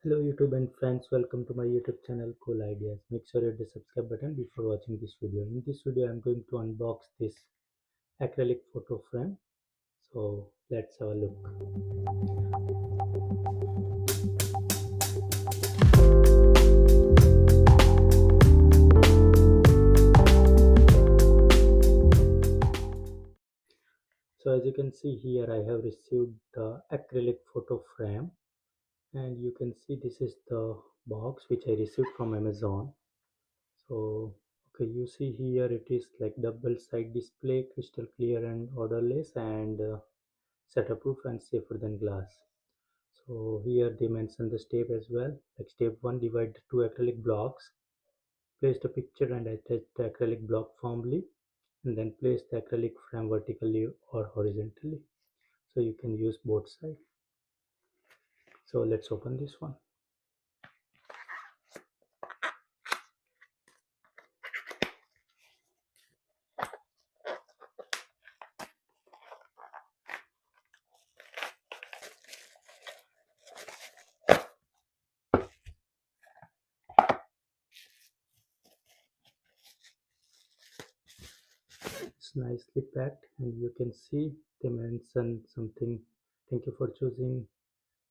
Hello YouTube and friends, welcome to my YouTube channel Cool Ideas. Make sure you hit the subscribe button before watching this video. In this video I'm going to unbox this acrylic photo frame. So let's have a look. So as you can see here, I have received the acrylic photo frame, and you can see this is the box which I received from Amazon. So okay, you see here it is like double side display, crystal clear and odorless, and setup proof and safer than glass. So here they mention the step as well. Like step 1, divide the two acrylic blocks. Place the picture and attach the acrylic block firmly, and then place the acrylic frame vertically or horizontally. So you can use both sides. So let's open this one. It's nicely packed, and you can see they mention something. Thank you for choosing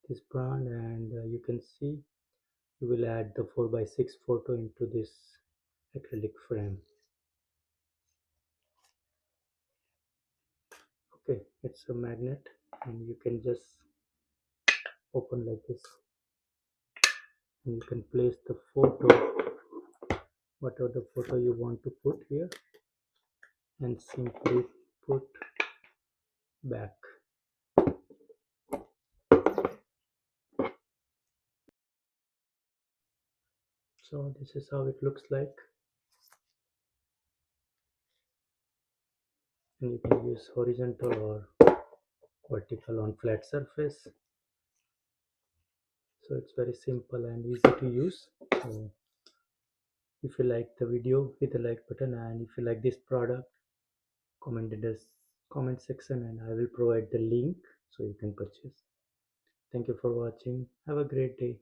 this brand, and you can see you will add the 4x6 photo into this acrylic frame. Okay, it's a magnet, and you can just open like this, and you can place the photo, whatever the photo you want to put here, and simply put back. So this is how it looks like, and you can use horizontal or vertical on flat surface. So it's very simple and easy to use. So if you like the video, hit the like button, and if you like this product, comment in the comment section and I will provide the link so you can purchase. Thank you for watching. Have a great day.